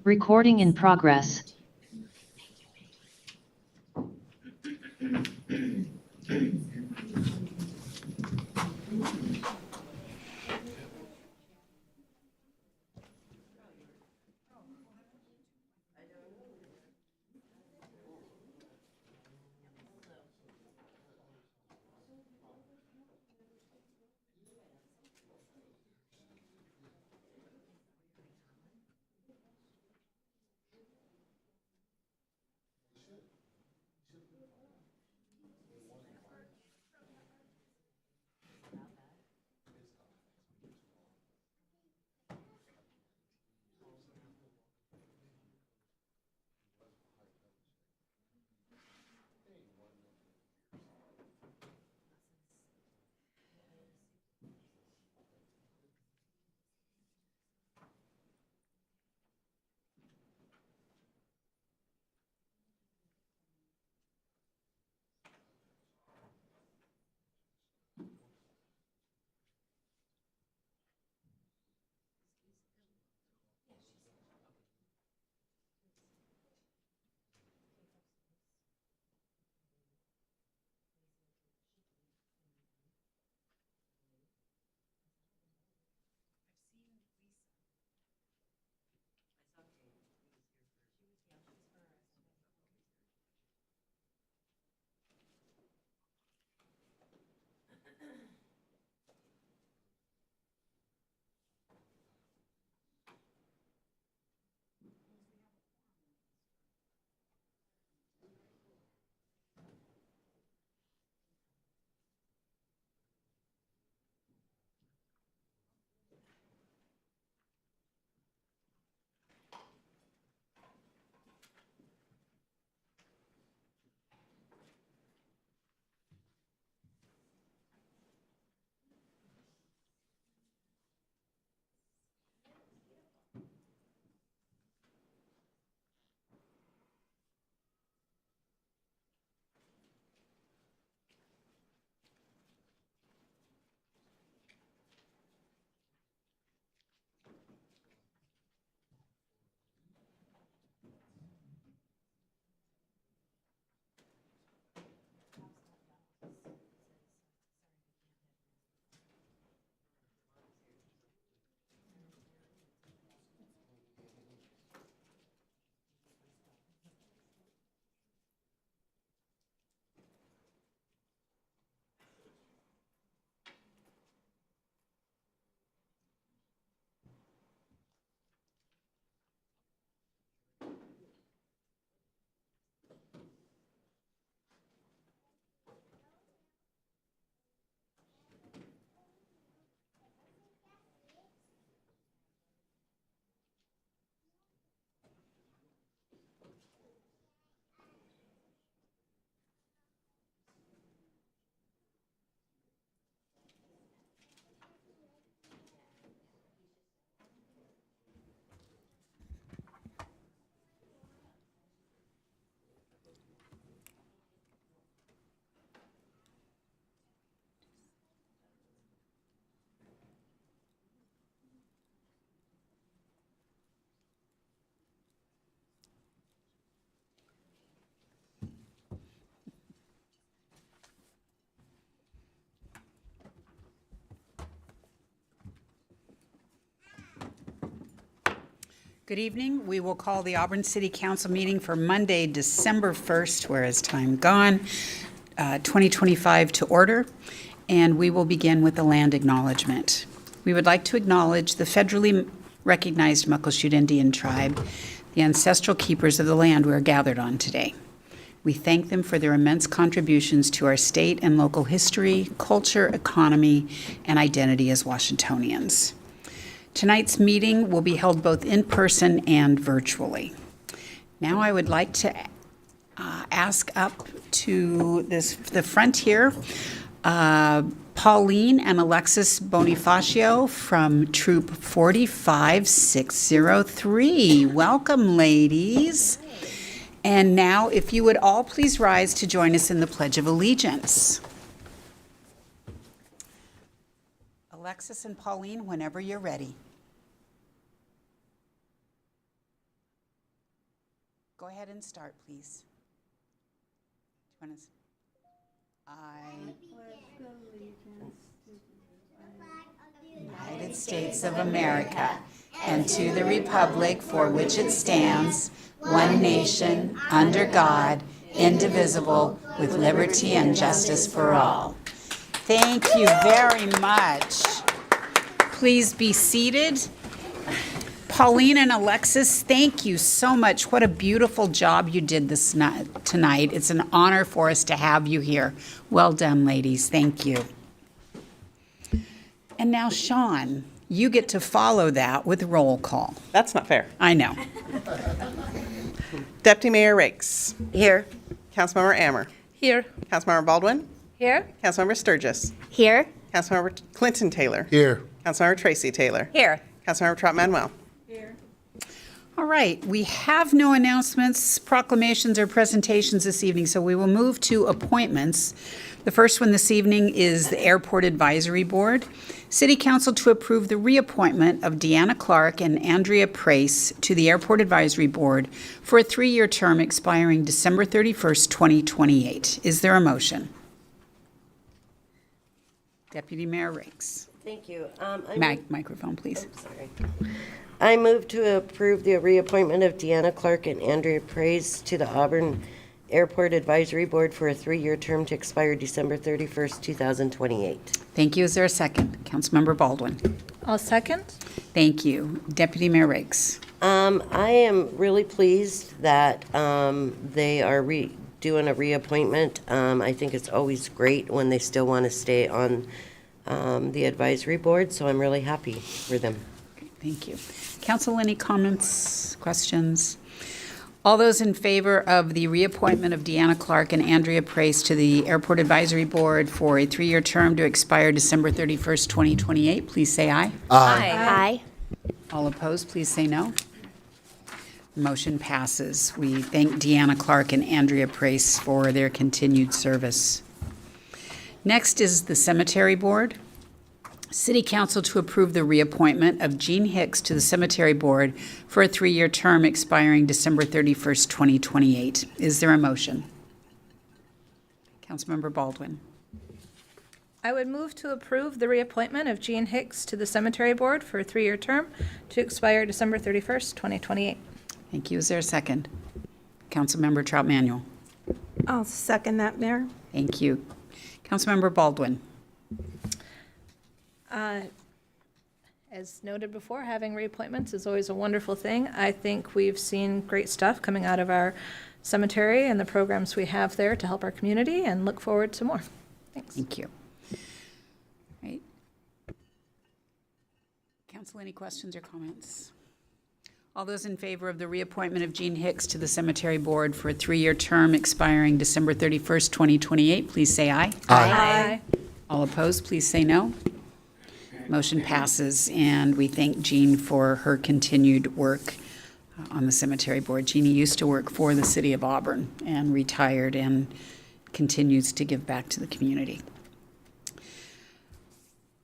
Recording in progress. Good evening. We will call the Auburn City Council meeting for Monday, December 1st, where is time gone, 2025 to order, and we will begin with the land acknowledgement. We would like to acknowledge the federally recognized Muckleshoot Indian Tribe, the ancestral keepers of the land we are gathered on today. We thank them for their immense contributions to our state and local history, culture, economy, and identity as Washingtonians. Tonight's meeting will be held both in person and virtually. Now I would like to ask up to the front here, Pauline and Alexis Bonifacio from Troop 45603. Welcome, ladies. And now, if you would all please rise to join us in the Pledge of Allegiance. Alexis and Pauline, whenever you're ready. ahead and start, please. Do you want to? United States of America, and to the republic for which it stands, one nation, under God, indivisible, with liberty and justice for all. Thank you very much. Please be seated. Pauline and Alexis, thank you so much. What a beautiful job you did tonight. It's an honor for us to have you here. Well done, ladies. Thank you. And now, Sean, you get to follow that with roll call. That's not fair. I know. Deputy Mayor Rakes. Here. Councilmember Ammer. Here. Councilmember Baldwin. Here. Councilmember Sturgis. Here. Councilmember Clinton Taylor. Here. Councilmember Tracy Taylor. Here. Councilmember Trot Manuel. All right, we have no announcements, proclamations, or presentations this evening, so we will move to appointments. The first one this evening is the Airport Advisory Board. City Council to approve the reappointment of Deanna Clark and Andrea Prace to the Airport Advisory Board for a 3-year term expiring December 31st, 2028. Is there a motion? Deputy Mayor Rakes. Thank you. Microphone, please. Sorry. I move to approve the reappointment of Deanna Clark and Andrea Praise to the Auburn Airport Advisory Board for a 3-year term to expire December 31st, 2028. Thank you. Is there a second? Councilmember Baldwin. I'll second. Thank you. Deputy Mayor Rakes. I am really pleased that they are doing a reappointment. I think it's always great when they still want to stay on the advisory board, so I'm really happy for them. Thank you. Council, any comments, questions? All those in favor of the reappointment of Deanna Clark and Andrea Prace to the Airport Advisory Board for a 3-year term to expire December 31st, 2028, please say aye. Aye. All opposed, please say no. Motion passes. We thank Deanna Clark and Andrea Prace for their continued service. Next is the Cemetery Board. City Council to approve the reappointment of Jean Hicks to the Cemetery Board for a 3-year term expiring December 31st, 2028. Is there a motion? Councilmember Baldwin. I would move to approve the reappointment of Jean Hicks to the Cemetery Board for a 3-year term to expire December 31st, 2028. Thank you. Is there a second? Councilmember Trout Manuel. I'll second that, Mayor. Thank you. Councilmember Baldwin. As noted before, having reappointments is always a wonderful thing. I think we've seen great stuff coming out of our cemetery and the programs we have there to help our community, and look forward to more. Thanks. Thank you. Right. Council, any questions or comments? All those in favor of the reappointment of Jean Hicks to the Cemetery Board for a 3-year term expiring December 31st, 2028, please say aye. Aye. All opposed, please say no. Motion passes, and we thank Jean for her continued work on the Cemetery Board. Jeannie used to work for the City of Auburn and retired and continues to give back to the community.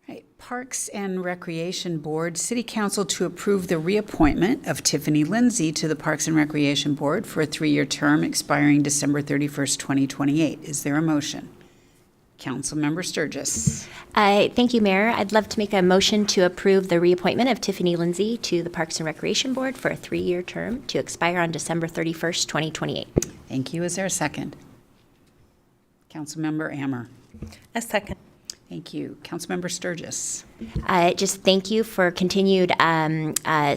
Right. Parks and Recreation Board, City Council to approve the reappointment of Tiffany Lindsay to the Parks and Recreation Board for a 3-year term expiring December 31st, 2028. Is there a motion? Councilmember Sturgis. Thank you, Mayor. I'd love to make a motion to approve the reappointment of Tiffany Lindsay to the Parks and Recreation Board for a 3-year term to expire on December 31st, 2028. Thank you. Is there a second? Councilmember Ammer. A second. Thank you. Councilmember Sturgis. Just thank you for continued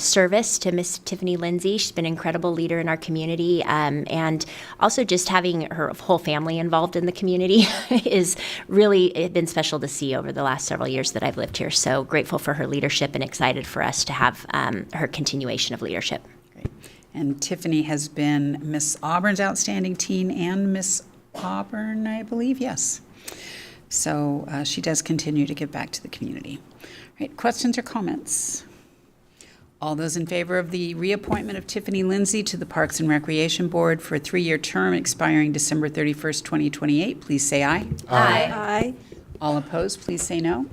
service to Miss Tiffany Lindsay. She's been an incredible leader in our community, and also just having her whole family involved in the community is really been special to see over the last several years that I've lived here. So grateful for her leadership and excited for us to have her continuation of leadership. Great. And Tiffany has been Miss Auburn's Outstanding Teen and Miss Auburn, I believe, yes. So she does continue to give back to the community. All right, questions or comments? All those in favor of the reappointment of Tiffany Lindsay to the Parks and Recreation Board for a 3-year term expiring December 31st, 2028, please say aye. Aye. Aye. All opposed, please say no.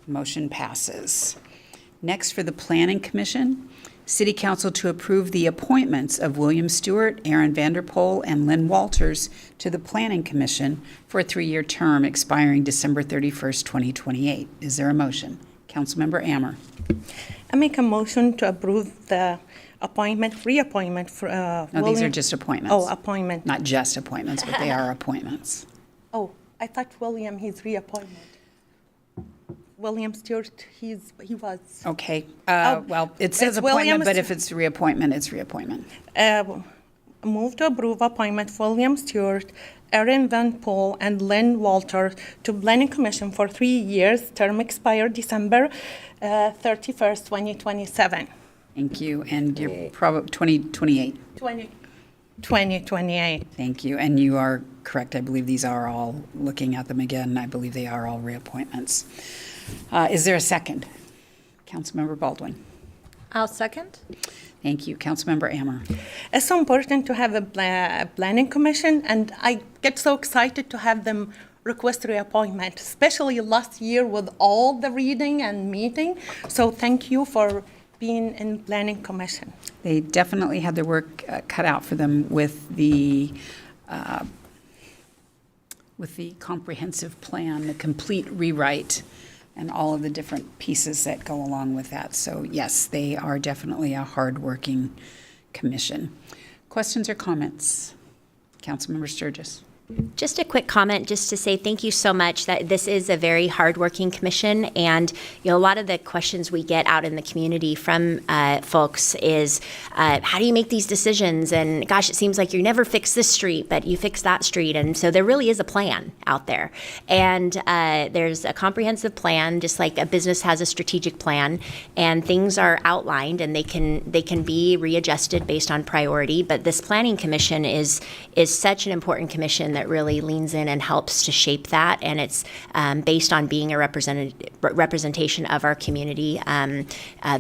Motion passes. Next, for the Planning Commission, City Council to approve the appointments of William Stewart, Aaron Vanderpool, and Lynn Walters to the Planning Commission for a 3-year term expiring December 31st, 2028. Is there a motion? Councilmember Ammer. I make a motion to approve the reappointment for No, these are William- just appointments. Oh, appointment. Not just appointments, but they are appointments. Oh, I thought William, his reappointment. William Stewart, he was. Okay, Oh, well, it says it's appointment, Williams- but if it's reappointment, it's reappointment. Move to approve appointment William Stewart, Aaron Van Poel, and Lynn Walter to Planning Commission for 3 years, term expire December 31st, 2027. Thank you, and you're probably 2028. 2028. Thank you, and you are correct. I believe these are all, looking at them again, I believe they are all reappointments. Is there a second? Councilmember Baldwin. I'll second. Thank you. Councilmember Ammer. It's so important to have a planning commission, and I get so excited to have them request reappointment, especially last year with all the reading and meeting. So thank you for being in planning commission. They definitely had their work cut out for them with the comprehensive plan, the complete rewrite, and all of the different pieces that go along with that. So yes, they are definitely a hardworking commission. Questions or comments? Councilmember Sturgis. Just a quick comment, just to say thank you so much. That this is a very hardworking commission, and a lot of the questions we get out in the community from folks is, how do you make these decisions? And gosh, it seems like you never fix this street, but you fix that street. And so there really is a plan out there, and there's a comprehensive plan, just like a business has a strategic plan, and things are outlined, and they can be readjusted based on priority. But this planning commission is such an important commission that really leans in and helps to shape that, and it's based on being a representation of our community.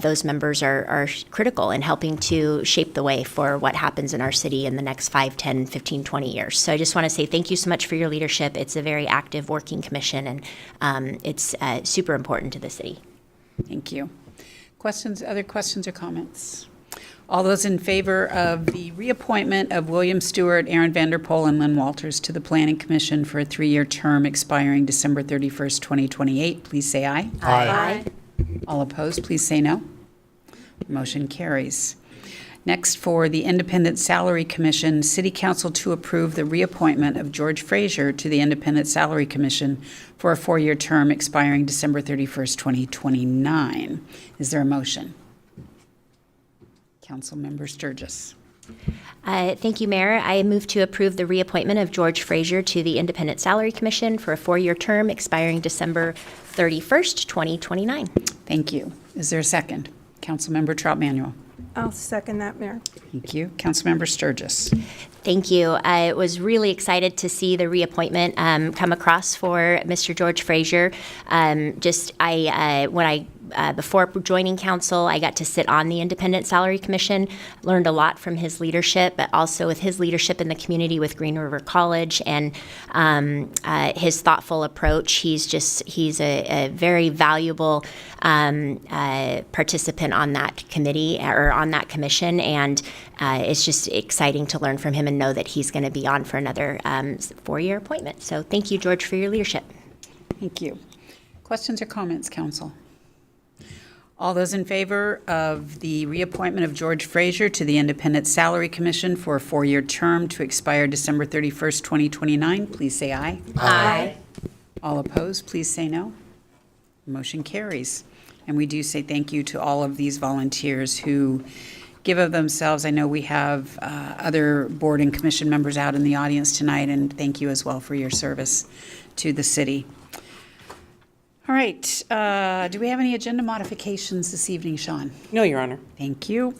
Those members are critical in helping to shape the way for what happens in our city in the next 5, 10, 15, 20 years. So I just want to say thank you so much for your leadership. It's a very active working commission, and it's super important to the city. Thank you. Questions, other questions or comments? All those in favor of the reappointment of William Stewart, Aaron Vanderpool, and Lynn Walters to the Planning Commission for a 3-year term expiring December 31st, 2028, please say aye. Aye. All opposed, please say no. Motion carries. Next, for the Independent Salary Commission, City Council to approve the reappointment of George Frazier to the Independent Salary Commission for a 4-year term expiring December 31st, 2029. Is there a motion? Councilmember Sturgis. Thank you, Mayor. I move to approve the reappointment of George Frazier to the Independent Salary Commission for a 4-year term expiring December 31st, 2029. Thank you. Is there a second? Councilmember Trout Manuel. I'll second that, Mayor. Thank you. Councilmember Sturgis. Thank you. I was really excited to see the reappointment come across for Mr. George Frazier. Before joining council, I got to sit on the Independent Salary Commission, learned a lot from his leadership, but also with his leadership in the community with Green River College and his thoughtful approach. He's a very valuable participant on that committee or on that commission, and it's just exciting to learn from him and know that he's going to be on for another 4-year appointment. So thank you, George, for your leadership. Thank you. Questions or comments, council? All those in favor of the reappointment of George Frazier to the Independent Salary Commission for a 4-year term to expire December 31st, 2029, please say aye. Aye. All opposed, please say no. Motion carries. And we do say thank you to all of these volunteers who give of themselves. I know we have other board and commission members out in the audience tonight, and thank you as well for your service to the city. All right, do we have any agenda modifications this evening, Sean? No, Your Honor. Thank you.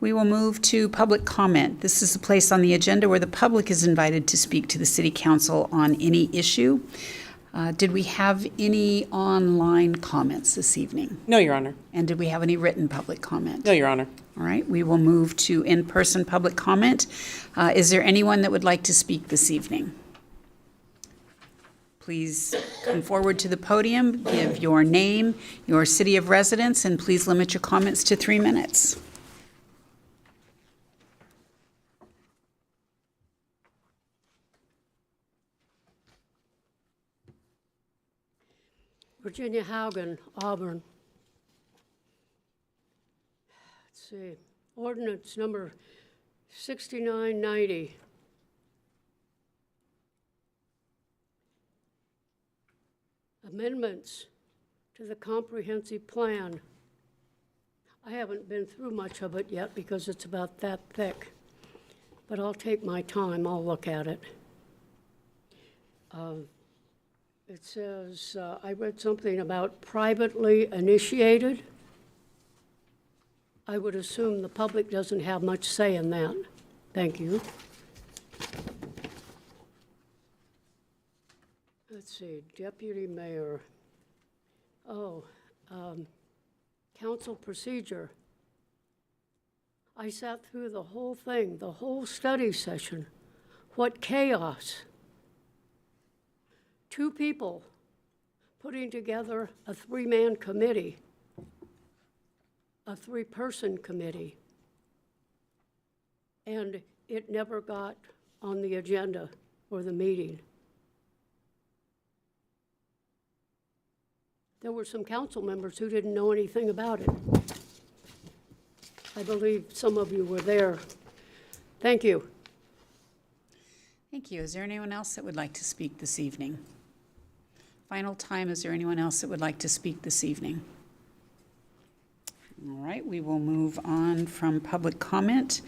We will move to public comment. This is a place on the agenda where the public is invited to speak to the city council on any issue. Did we have any online comments this evening? No, Your Honor. And did we have any written public comment? No, Your Honor. All right, we will move to in-person public comment. Is there anyone that would like to speak this evening? Please come forward to the podium, give your name, your city of residence, and please limit your comments to 3 minutes. Virginia Haugen, Auburn. Let's see, ordinance number 6990. Amendments to the comprehensive plan. I haven't been through much of it yet because it's about that thick, but I'll take my time, I'll look at it. It says, I read something about privately initiated. I would assume the public doesn't have much say in that. Thank you. Let's see, deputy mayor. Council procedure. I sat through the whole thing, the whole study session. What chaos. 2 people putting together a 3-man committee, a 3-person committee, and it never got on the agenda or the meeting. There were some council members who didn't know anything about it. I believe some of you were there. Thank you. Thank you. Is there anyone else that would like to speak this evening? Final time, is there anyone else that would like to speak this evening? All right, we will move on from public comment.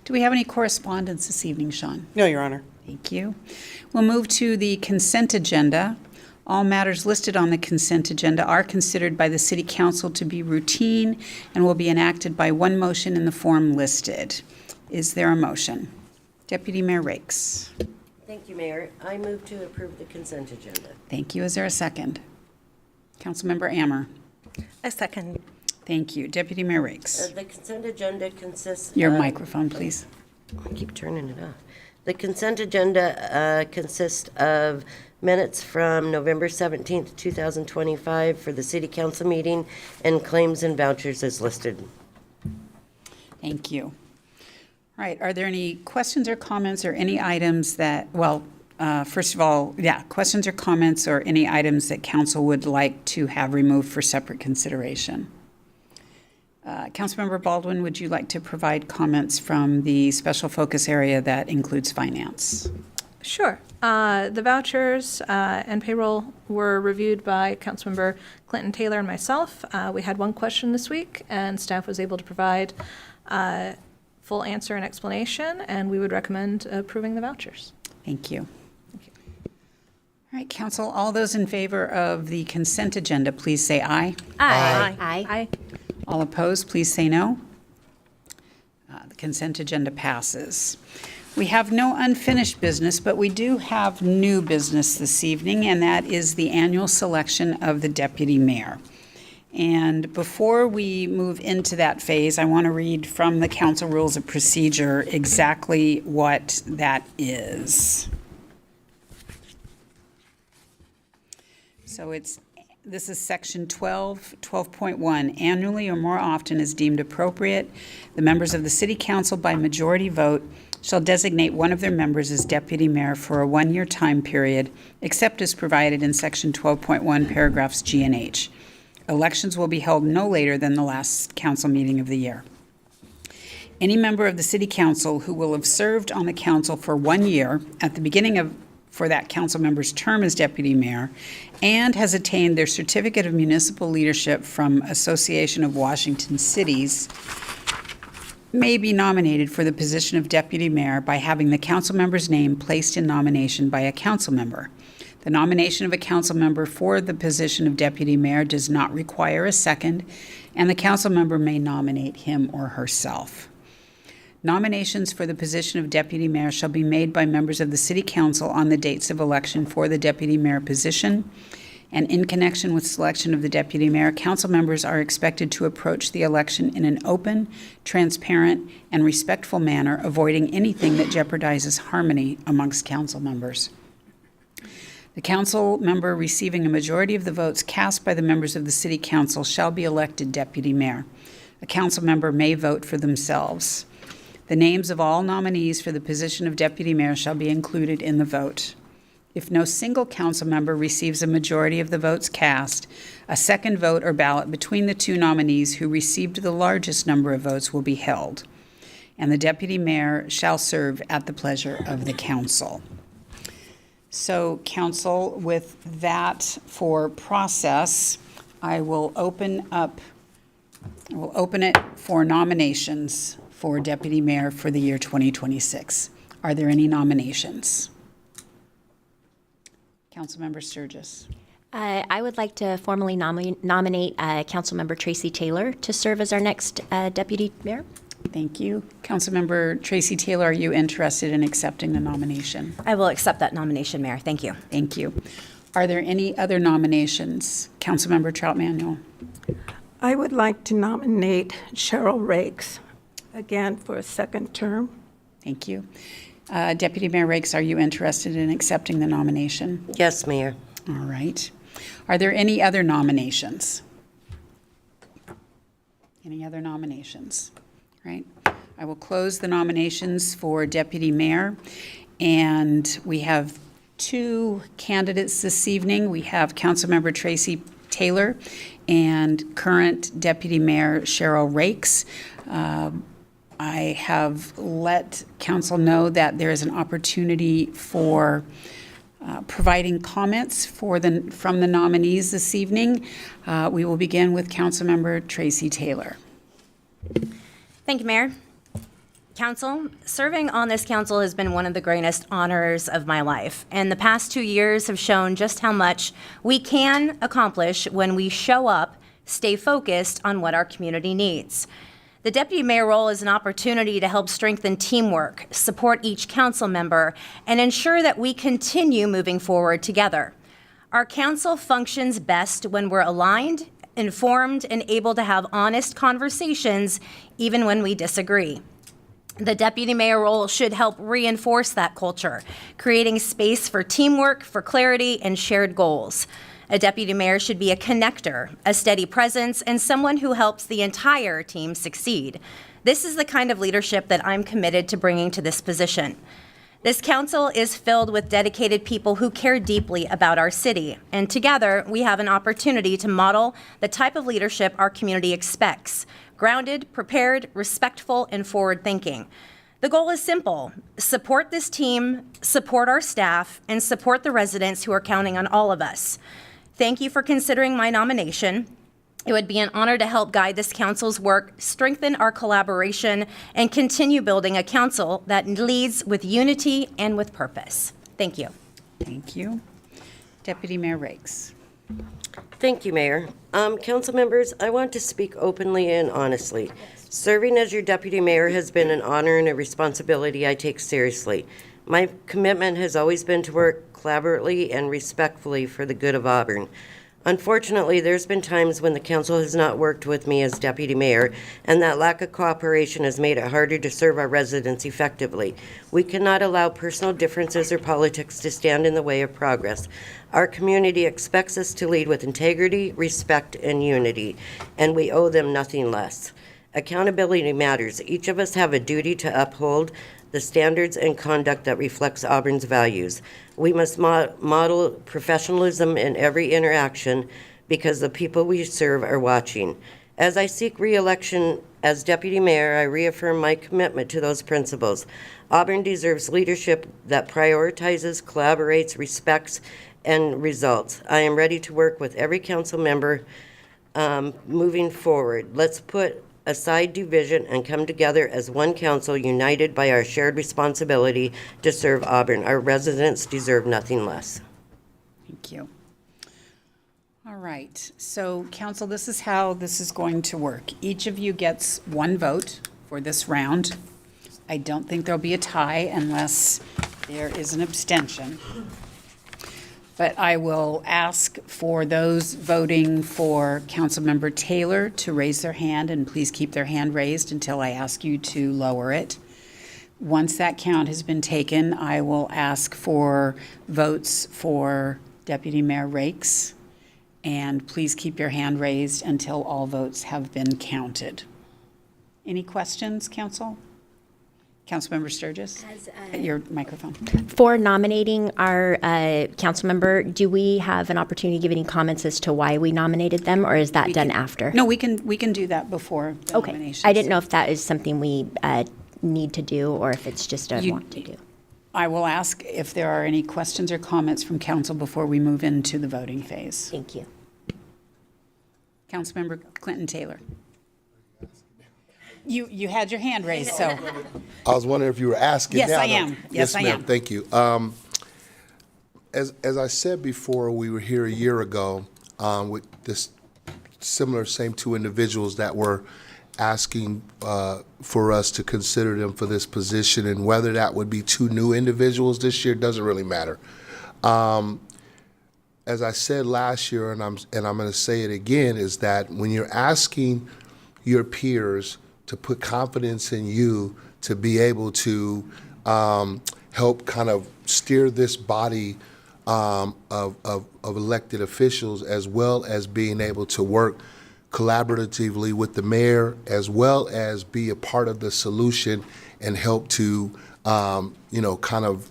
Do we have any correspondence this evening, Sean? No, Your Honor. Thank you. We'll move to the consent agenda. All matters listed on the consent agenda are considered by the City Council to be routine and will be enacted by one motion in the form listed. Is there a motion? Deputy Mayor Rakes. Thank you, Mayor. I move to approve the consent agenda. Thank you. Is there a second? Councilmember Ammer. A second. Thank you. Deputy Mayor Rakes. The consent agenda consists Your of- microphone, please. I keep turning it off. The consent agenda consists of minutes from November 17th, 2025 for the City Council meeting and claims and vouchers as listed. Thank you. All right, are there any questions or comments or any items that, first of all, questions or comments or any items that council would like to have removed for separate consideration? Councilmember Baldwin, would you like to provide comments from the special focus area that includes finance? Sure. The vouchers and payroll were reviewed by Councilmember Clinton Taylor and myself. We had one question this week, and staff was able to provide full answer and explanation, and we would recommend approving the vouchers. Thank you. All right, council, all those in favor of the consent agenda, please say aye. Aye. Aye. All opposed, please say no. The consent agenda passes. We have no unfinished business, but we do have new business this evening, and that is the annual selection of the deputy mayor. And before we move into that phase, I want to read from the council rules of procedure exactly what that is. So this is section 12.1. Annually or more often as deemed appropriate, the members of the city council by majority vote shall designate one of their members as deputy mayor for a 1-year time period, except as provided in section 12.1, paragraphs G and H. Elections will be held no later than the last council meeting of the year. Any member of the city council who will have served on the council for 1 year at the beginning for that council member's term as deputy mayor and has attained their certificate of municipal leadership from Association of Washington Cities may be nominated for the position of deputy mayor by having the council member's name placed in nomination by a council member. The nomination of a council member for the position of deputy mayor does not require a second, and the council member may nominate him or herself. Nominations for the position of deputy mayor shall be made by members of the city council on the dates of election for the deputy mayor position, and in connection with selection of the deputy mayor, council members are expected to approach the election in an open, transparent, and respectful manner, avoiding anything that jeopardizes harmony amongst council members. The council member receiving a majority of the votes cast by the members of the city council shall be elected deputy mayor. A council member may vote for themselves. The names of all nominees for the position of deputy mayor shall be included in the vote. If no single council member receives a majority of the votes cast, a second vote or ballot between the two nominees who received the largest number of votes will be held, and the deputy mayor shall serve at the pleasure of the council. So, council, with that for process, I will open it for nominations for deputy mayor for the year 2026. Are there any nominations? Councilmember Sturgis. I would like to formally nominate Councilmember Tracy Taylor to serve as our next deputy mayor. Thank you. Councilmember Tracy Taylor, are you interested in accepting the nomination? I will accept that nomination, Mayor. Thank you. Thank you. Are there any other nominations? Councilmember Trout Manuel. I would like to nominate Cheryl Rakes again for a second term. Thank you. Deputy Mayor Rakes, are you interested in accepting the nomination? Yes, Mayor. All right. Are there any other nominations? Any other nominations? All right. I will close the nominations for deputy mayor. And we have two candidates this evening. We have Councilmember Tracy Taylor and current deputy mayor Cheryl Rakes. I have let council know that there is an opportunity for providing comments from the nominees this evening. We will begin with Councilmember Tracy Taylor. Thank you, Mayor. Council, serving on this council has been one of the greatest honors of my life, and the past 2 years have shown just how much we can accomplish when we show up, stay focused on what our community needs. The deputy mayor role is an opportunity to help strengthen teamwork, support each council member, and ensure that we continue moving forward together. Our council functions best when we're aligned, informed, and able to have honest conversations even when we disagree. The deputy mayor role should help reinforce that culture, creating space for teamwork, for clarity, and shared goals. A deputy mayor should be a connector, a steady presence, and someone who helps the entire team succeed. This is the kind of leadership that I'm committed to bringing to this position. This council is filled with dedicated people who care deeply about our city, and together we have an opportunity to model the type of leadership our community expects: grounded, prepared, respectful, and forward-thinking. The goal is simple: support this team, support our staff, and support the residents who are counting on all of us. Thank you for considering my nomination. It would be an honor to help guide this council's work, strengthen our collaboration, and continue building a council that leads with unity and with purpose. Thank you. Thank you. Deputy Mayor Rakes. Thank you, Mayor. Council members, I want to speak openly and honestly. Serving as your deputy mayor has been an honor and a responsibility I take seriously. My commitment has always been to work collaboratively and respectfully for the good of Auburn. Unfortunately, there's been times when the council has not worked with me as deputy mayor, and that lack of cooperation has made it harder to serve our residents effectively. We cannot allow personal differences or politics to stand in the way of progress. Our community expects us to lead with integrity, respect, and unity, and we owe them nothing less. Accountability matters. Each of us have a duty to uphold the standards and conduct that reflects Auburn's values. We must model professionalism in every interaction because the people we serve are watching. As I seek re-election as deputy mayor, I reaffirm my commitment to those principles. Auburn deserves leadership that prioritizes, collaborates, respects, and results. I am ready to work with every council member moving forward. Let's put aside division and come together as one council, united by our shared responsibility to serve Auburn. Our residents deserve nothing less. Thank you. All right. So, council, this is how this is going to work. Each of you gets one vote for this round. I don't think there'll be a tie unless there is an abstention. But I will ask for those voting for Councilmember Taylor to raise their hand, and please keep their hand raised until I ask you to lower it. Once that count has been taken, I will ask for votes for Deputy Mayor Rakes, and please keep your hand raised until all votes have been counted. Any questions, council? Councilmember Sturgis, at your microphone. For nominating our council member, do we have an opportunity to give any comments as to why we nominated them, or is that done after? No, we can do that before the Okay. nominations. I didn't know if that is something we need to do, or if it's just a want to do. I will ask if there are any questions or comments from council before we move into the voting phase. Thank you. Councilmember Clinton Taylor. You had your hand raised, so. I was wondering if you were asking Yes, now. I am. Yes, I ma'am. am. Thank you. As I said before, we were here a year ago with this same two individuals that were asking for us to consider them for this position, and whether that would be two new individuals this year doesn't really matter. As I said last year, and I'm going to say it again, is that when you're asking your peers to put confidence in you to be able to help kind of steer this body of elected officials, as well as being able to work collaboratively with the mayor, as well as be a part of the solution and help to, kind of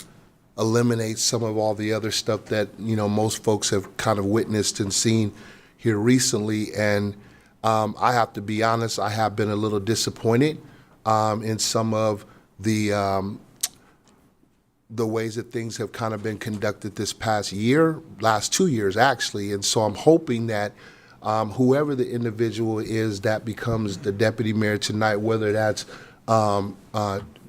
eliminate some of all the other stuff that, most folks have kind of witnessed and seen here recently. And I have to be honest, I have been a little disappointed in some of the ways that things have kind of been conducted this past year, last 2 years actually. And so I'm hoping that whoever the individual is that becomes the deputy mayor tonight, whether that's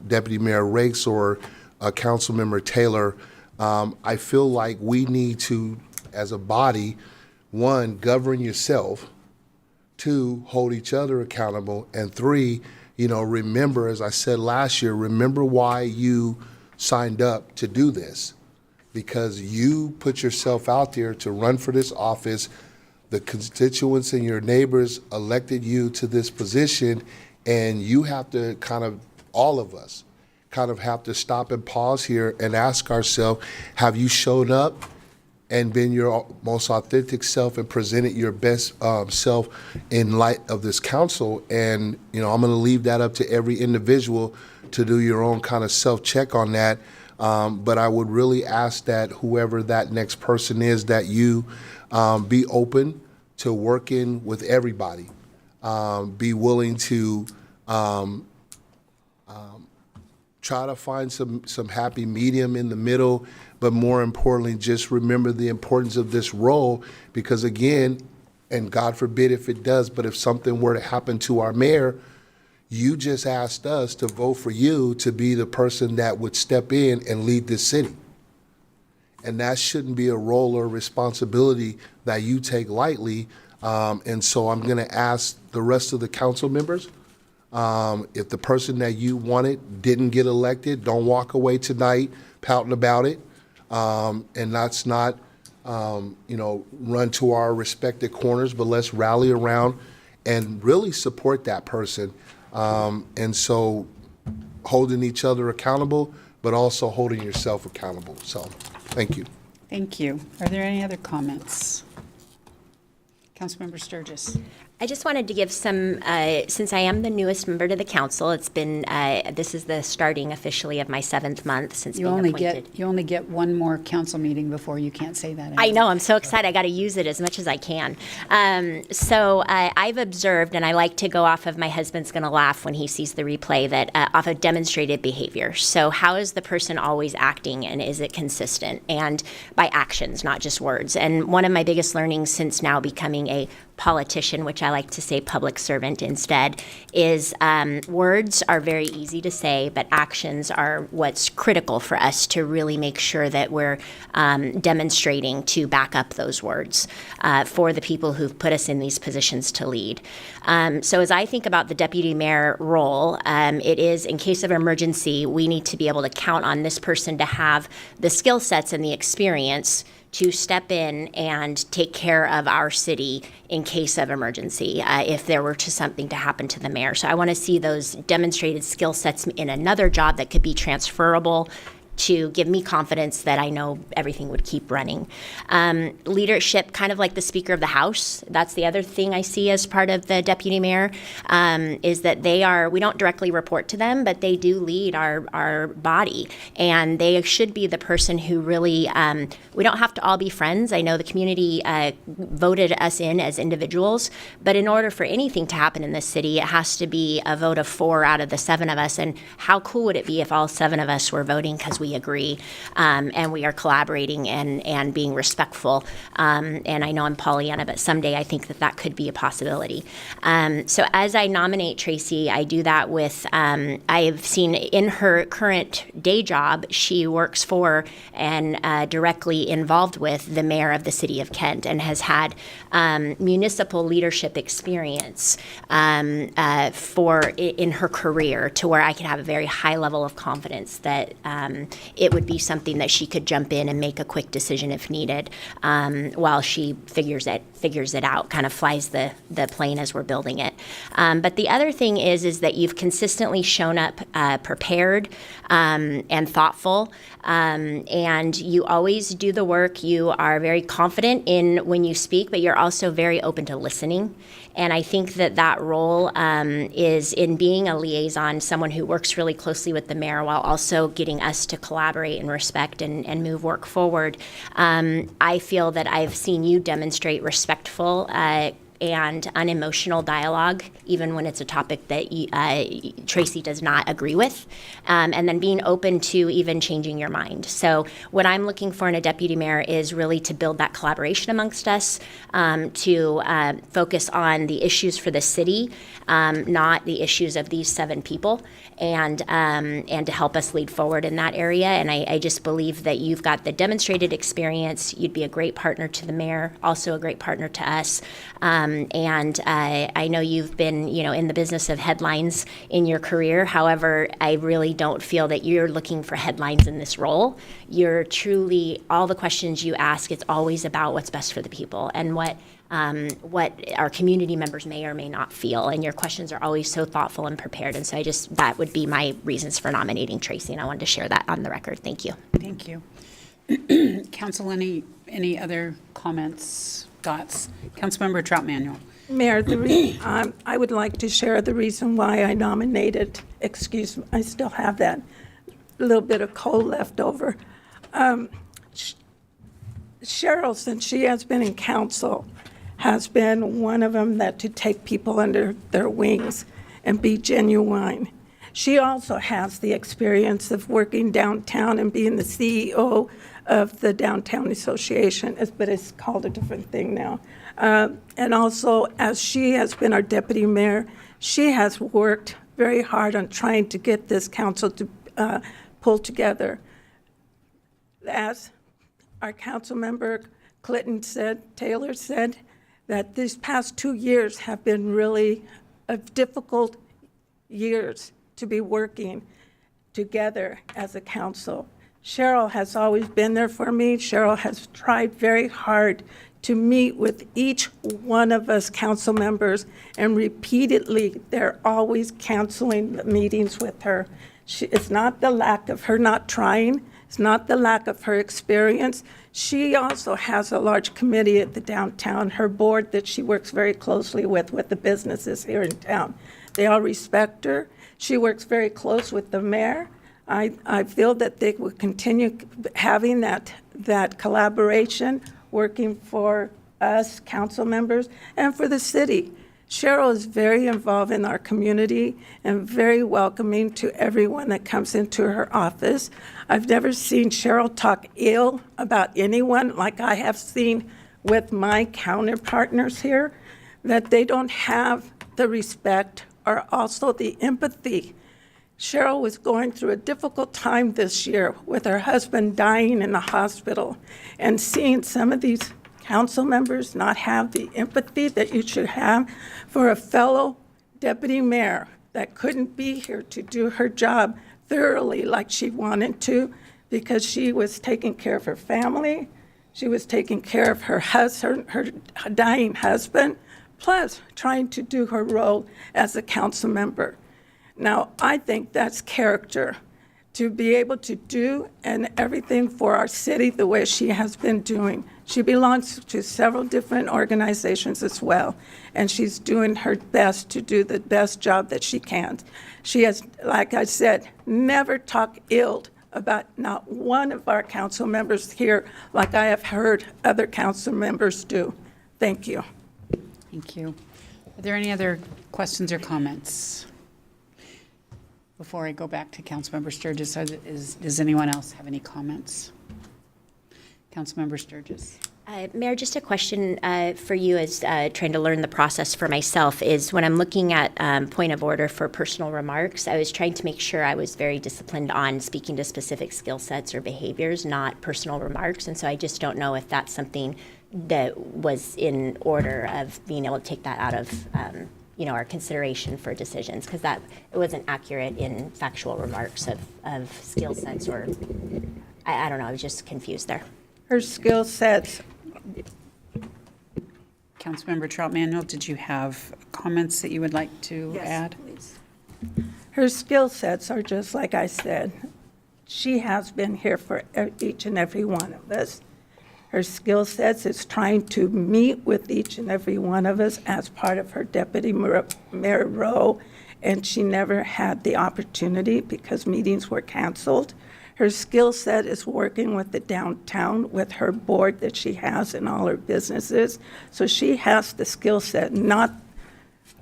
Deputy Mayor Rakes or Councilmember Taylor, I feel like we need to, as a body, one, govern yourself, two, hold each other accountable, and three, remember, as I said last year, remember why you signed up to do this, because you put yourself out there to run for this office. The constituents and your neighbors elected you to this position, and you have to all of us have to stop and pause here and ask ourselves, have you shown up and been your most authentic self and presented your best self in light of this council? And, I'm going to leave that up to every individual to do your own kind of self-check on that. But I would really ask that whoever that next person is, that you be open to working with everybody. Be willing to try to find some happy medium in the middle, but more importantly, just remember the importance of this role, because again, and God forbid if it does, but if something were to happen to our mayor, you just asked us to vote for you to be the person that would step in and lead this city. And that shouldn't be a role or responsibility that you take lightly. And so I'm going to ask the rest of the council members, if the person that you wanted didn't get elected, don't walk away tonight pouting about it. And let's not, run to our respective corners, but let's rally around and really support that person. And so holding each other accountable, but also holding yourself accountable. So thank you. Thank you. Are there any other comments? Councilmember Sturgis. I just wanted to give some, since I am the newest member to the council, it's been, this is the starting officially of my 7th month since being appointed. You only get one more council meeting before you can't say that anymore. I know, I'm so excited. I got to use it as much as I can. So I've observed, and I like to go off of, my husband's going to laugh when he sees the replay, that off of demonstrated behavior. So how is the person always acting, and is it consistent? And by actions, not just words. And one of my biggest learnings since now becoming a politician, which I like to say public servant instead, is words are very easy to say, but actions are what's critical for us to really make sure that we're demonstrating to back up those words for the people who've put us in these positions to lead. So as I think about the deputy mayor role, it is, in case of emergency, we need to be able to count on this person to have the skill sets and the experience to step in and take care of our city in case of emergency, if there were something to happen to the mayor. So I want to see those demonstrated skill sets in another job that could be transferable to give me confidence that I know everything would keep running. Leadership, kind of like the Speaker of the House, that's the other thing I see as part of the deputy mayor, is that we don't directly report to them, but they do lead our body. And they should be the person who really, we don't have to all be friends. I know the community voted us in as individuals, but in order for anything to happen in this city, it has to be a vote of 4 out of the 7 of us. And how cool would it be if all 7 of us were voting because we agree and we are collaborating and being respectful? And I know I'm Pollyanna, but someday I think that could be a possibility. So as I nominate Tracy, I do that with, I've seen in her current day job, she works for and directly involved with the mayor of the city of Kent and has had municipal leadership experience in her career, to where I could have a very high level of confidence that it would be something that she could jump in and make a quick decision if needed, while she figures it out, kind of flies the plane as we're building it. But the other thing is that you've consistently shown up prepared and thoughtful, and you always do the work. You are very confident in when you speak, but you're also very open to listening. And I think that role is in being a liaison, someone who works really closely with the mayor while also getting us to collaborate and respect and move work forward. I feel that I've seen you demonstrate respectful and unemotional dialogue, even when it's a topic that Tracy does not agree with, and then being open to even changing your mind. So what I'm looking for in a deputy mayor is really to build that collaboration amongst us, to focus on the issues for the city, not the issues of these 7 people, and to help us lead forward in that area. And I just believe that you've got the demonstrated experience. You'd be a great partner to the mayor, also a great partner to us. And I know you've been, in the business of headlines in your career. However, I really don't feel that you're looking for headlines in this role. You're truly, all the questions you ask, it's always about what's best for the people and what our community members may or may not feel. And your questions are always so thoughtful and prepared. And so that would be my reasons for nominating Tracy. And I wanted to share that on the record. Thank you. Thank you. Council, any other comments, thoughts? Councilmember Trout Manuel. Mayor, I would like to share the reason why I nominated, excuse me, I still have that little bit of coal left over. Cheryl, since she has been in council, has been one of them that to take people under their wings and be genuine. She also has the experience of working downtown and being the CEO of the Downtown Association, but it's called a different thing now. And also, as she has been our deputy mayor, she has worked very hard on trying to get this council to pull together. As our council member Taylor said, that these past 2 years have been really difficult years to be working together as a council. Cheryl has always been there for me. Cheryl has tried very hard to meet with each one of us council members, and repeatedly they're always canceling the meetings with her. It's not the lack of her not trying. It's not the lack of her experience. She also has a large committee at the downtown, her board that she works very closely with the businesses here in town. They all respect her. She works very close with the mayor. I feel that they will continue having that collaboration, working for us council members and for the city. Cheryl is very involved in our community and very welcoming to everyone that comes into her office. I've never seen Cheryl talk ill about anyone like I have seen with my counterpartners here, that they don't have the respect or also the empathy. Cheryl was going through a difficult time this year with her husband dying in the hospital, and seeing some of these council members not have the empathy that you should have for a fellow deputy mayor that couldn't be here to do her job thoroughly like she wanted to, because she was taking care of her family, she was taking care of her dying husband, plus trying to do her role as a council member. Now, I think that's character, to be able to do and everything for our city the way she has been doing. She belongs to several different organizations as well, and she's doing her best to do the best job that she can. She has, like I said, never talked ill about not one of our council members here like I have heard other council members do. Thank you. Thank you. Are there any other questions or comments? Before I go back to Councilmember Sturgis, does anyone else have any comments? Councilmember Sturgis. Mayor, just a question for you as trying to learn the process for myself is when I'm looking at point of order for personal remarks, I was trying to make sure I was very disciplined on speaking to specific skill sets or behaviors, not personal remarks. And so I just don't know if that's something that was in order of being able to take that out of our consideration for decisions, because that it wasn't accurate in factual remarks of skill sets or I don't know, I was just confused there. Her skill sets. Councilmember Trout-Manuel, did you have comments that you would like to add? Please. Her skill sets are just like I said. She has been here for each and every one of us. Her skill sets is trying to meet with each and every one of us as part of her deputy mayor role, and she never had the opportunity because meetings were canceled. Her skill set is working with the downtown, with her board that she has in all her businesses. So she has the skill set, not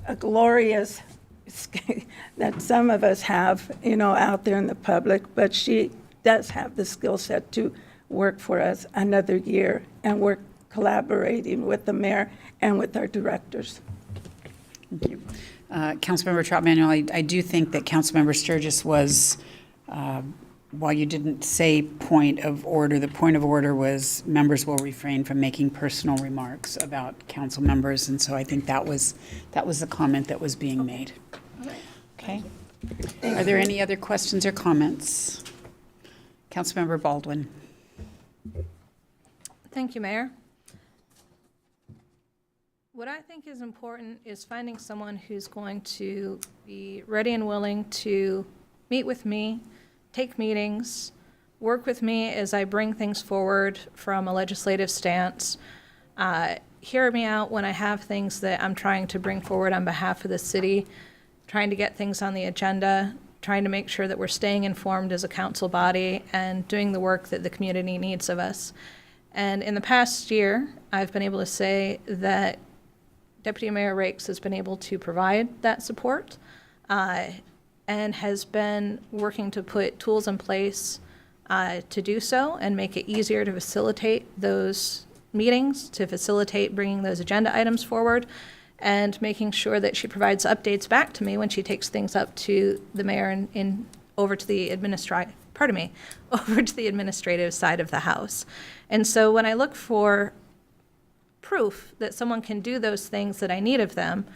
a glorious that some of us have, out there in the public, but she does have the skill set to work for us another year, and we're collaborating with the mayor and with our directors. Thank you. Councilmember Trout-Manuel, I do think that Councilmember Sturgis was, while you didn't say point of order, the point of order was members will refrain from making personal remarks about council members, and so I think that was the comment that was being made. Okay. Are there any other questions or comments? Councilmember Baldwin. Thank you, Mayor. What I think is important is finding someone who's going to be ready and willing to meet with me, take meetings, work with me as I bring things forward from a legislative stance, hear me out when I have things that I'm trying to bring forward on behalf of the city, trying to get things on the agenda, trying to make sure that we're staying informed as a council body and doing the work that the community needs of us. And in the past year, I've been able to say that Deputy Mayor Rakes has been able to provide that support and has been working to put tools in place to do so and make it easier to facilitate those meetings, to facilitate bringing those agenda items forward, and making sure that she provides updates back to me when she takes things up to the mayor and over to the over to the administrative side of the house. And so when I look for proof that someone can do those things that I need of them,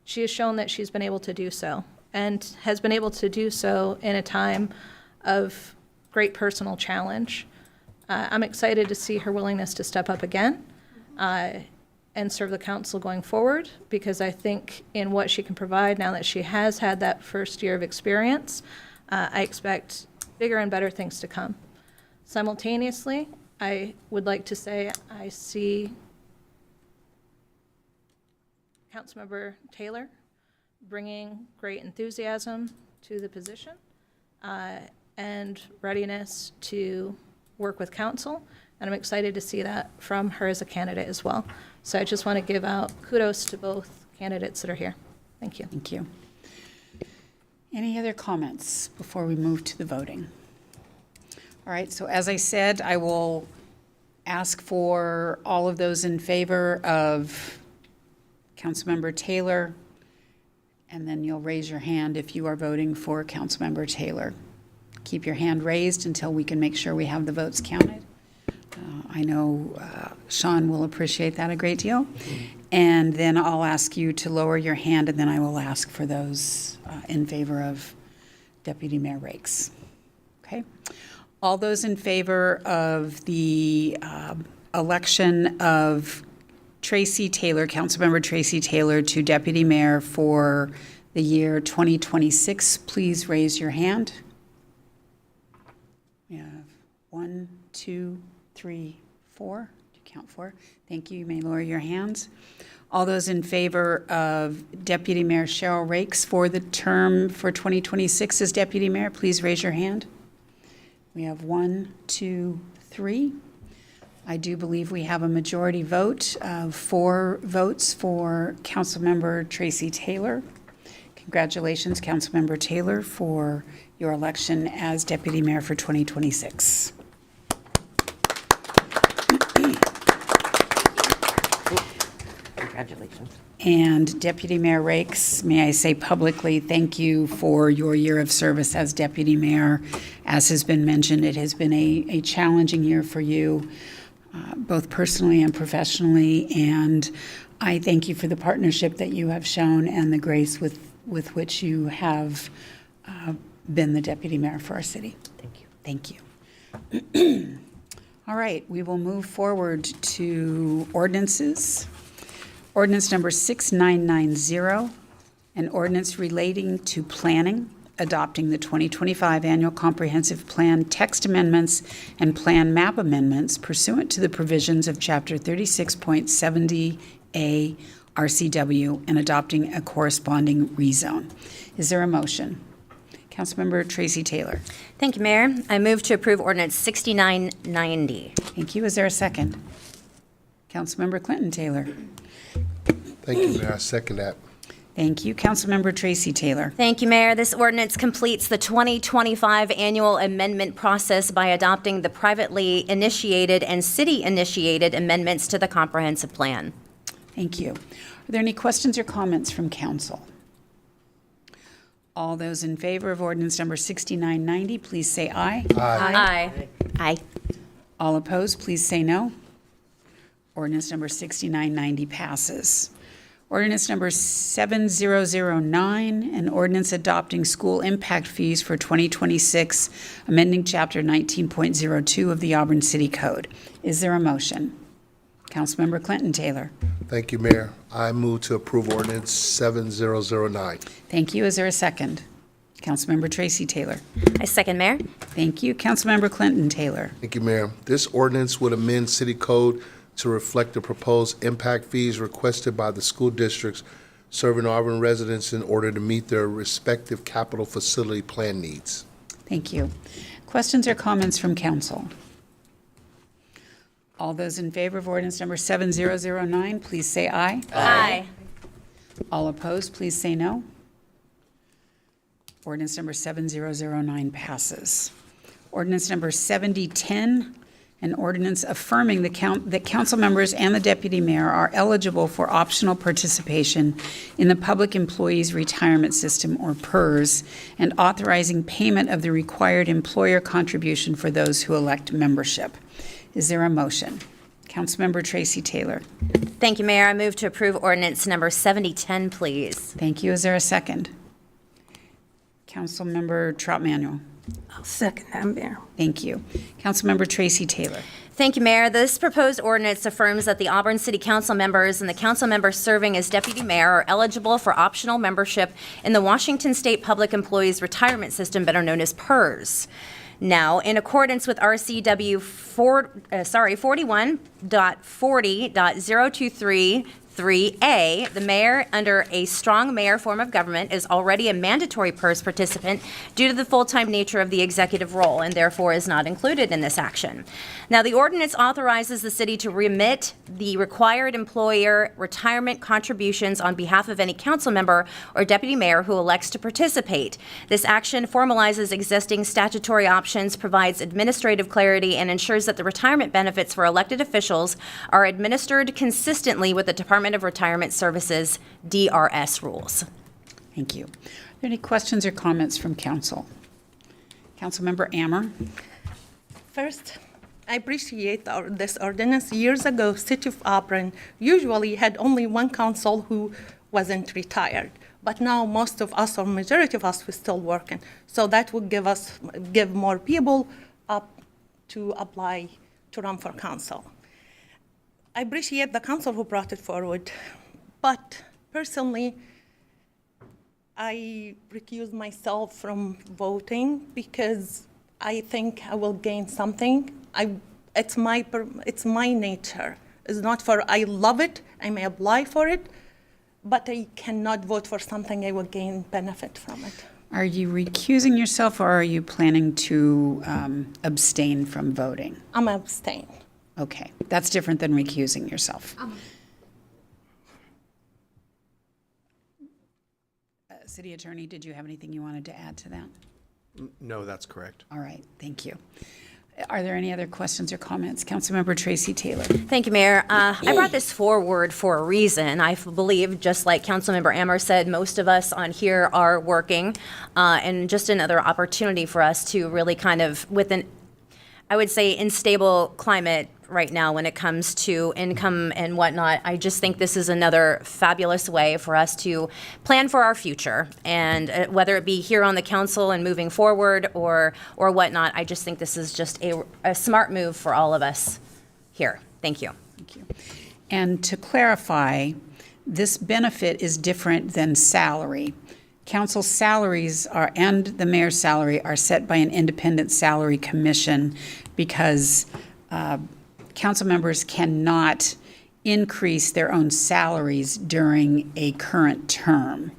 she has shown that she's been able to do so, and has been able to do so in a time of great personal challenge. I'm excited to see her willingness to step up again and serve the council going forward, because I think in what she can provide now that she has had that first year of experience, I expect bigger and better things to come. Simultaneously, I would like to say I see Councilmember Taylor bringing great enthusiasm to the position and readiness to work with council, and I'm excited to see that from her as a candidate as well. So I just want to give out kudos to both candidates that are here. Thank you. Thank you. Any other comments before we move to the voting? All right, so as I said, I will ask for all of those in favor of Councilmember Taylor, and then you'll raise your hand if you are voting for Councilmember Taylor. Keep your hand raised until we can make sure we have the votes counted. I know Sean will appreciate that a great deal. And then I'll ask you to lower your hand, and then I will ask for those in favor of Deputy Mayor Rakes. Okay? All those in favor of the election of Tracy Taylor, Councilmember Tracy Taylor, to Deputy Mayor for the year 2026, please raise your hand. 1, 2, 3, 4. Do you count 4? Thank you. You may lower your hands. All those in favor of Deputy Mayor Cheryl Rakes for the term for 2026 as Deputy Mayor, please raise your hand. We have 1, 2, 3. I do believe we have a majority vote of 4 votes for Councilmember Tracy Taylor. Congratulations, Councilmember Taylor, for your election as Deputy Mayor for 2026. Congratulations. And Deputy Mayor Rakes, may I say publicly, thank you for your year of service as Deputy Mayor. As has been mentioned, it has been a challenging year for you, both personally and professionally, and I thank you for the partnership that you have shown and the grace with which you have been the Deputy Mayor for our city. Thank you. Thank you. All right, we will move forward to ordinances. Ordinance number 6990, an ordinance relating to planning, adopting the 2025 Annual Comprehensive Plan text amendments and plan map amendments pursuant to the provisions of Chapter 36.70A RCW and adopting a corresponding rezone. Is there a motion? Councilmember Tracy Taylor. Thank you, Mayor. I move to approve ordinance 6990. Thank you. Is there a second? Councilmember Clinton Taylor. Thank you, Mayor. I second that. Thank you. Councilmember Tracy Taylor. Thank you, Mayor. This ordinance completes the 2025 annual amendment process by adopting the privately initiated and city-initiated amendments to the comprehensive plan. Thank you. Are there any questions or comments from council? All those in favor of ordinance number 6990, please say aye. Aye. Aye. All opposed, please say no. Ordinance number 6990 passes. Ordinance number 7009, an ordinance adopting school impact fees for 2026, amending Chapter 19.02 of the Auburn City Code. Is there a motion? Councilmember Clinton Taylor. Thank you, Mayor. I move to approve ordinance 7009. Thank you. Is there a second? Councilmember Tracy Taylor. I second, Mayor. Thank you. Councilmember Clinton Taylor. Thank you, Mayor. This ordinance would amend city code to reflect the proposed impact fees requested by the school districts serving Auburn residents in order to meet their respective capital facility plan needs. Thank you. Questions or comments from council? All those in favor of ordinance number 7009, please say aye. Aye. All opposed, please say no. Ordinance number 7009 passes. Ordinance number 7010, an ordinance affirming that council members and the deputy mayor are eligible for optional participation in the Public Employees Retirement System, or PERS, and authorizing payment of the required employer contribution for those who elect membership. Is there a motion? Councilmember Tracy Taylor. Thank you, Mayor. I move to approve ordinance number 7010, please. Thank you. Is there a second? Councilmember Trout-Manuel. I'll second that, Mayor. Thank you. Councilmember Tracy Taylor. Thank you, Mayor. This proposed ordinance affirms that the Auburn City Council members and the council members serving as deputy mayor are eligible for optional membership in the Washington State Public Employees Retirement System, better known as PERS. Now, in accordance with RCW 41.40.023.3A, the mayor, under a strong mayor form of government, is already a mandatory PERS participant due to the full-time nature of the executive role, and therefore is not included in this action. Now, the ordinance authorizes the city to remit the required employer retirement contributions on behalf of any council member or deputy mayor who elects to participate. This action formalizes existing statutory options, provides administrative clarity, and ensures that the retirement benefits for elected officials are administered consistently with the Department of Retirement Services DRS rules. Thank you. Are there any questions or comments from council? Councilmember Ammer. First, I appreciate this ordinance. Years ago, City of Auburn usually had only one council who wasn't retired. But now most of us, or majority of us, we're still working. So that would give more people up to apply to run for council. I appreciate the council who brought it forward. But personally, I recuse myself from voting because I think I will gain something. It's my nature. It's not for, I love it, I may apply for it, but I cannot vote for something I will gain benefit from it. Are you recusing yourself, or are you planning to abstain from voting? I'm abstain. Okay, that's different than recusing yourself. City Attorney, did you have anything you wanted to add to that? No, that's correct. All right, thank you. Are there any other questions or comments? Councilmember Tracy Taylor. Thank you, Mayor. I brought this forward for a reason. I believe, just like Councilmember Ammer said, most of us on here are working, and just another opportunity for us to really kind of, with an, I would say, unstable climate right now when it comes to income and whatnot. I just think this is another fabulous way for us to plan for our future, and whether it be here on the council and moving forward or whatnot, I just think this is just a smart move for all of us here. Thank you. Thank you. And to clarify, this benefit is different than salary. Council salaries are, and the mayor's salary are set by an independent salary commission because council members cannot increase their own salaries during a current term.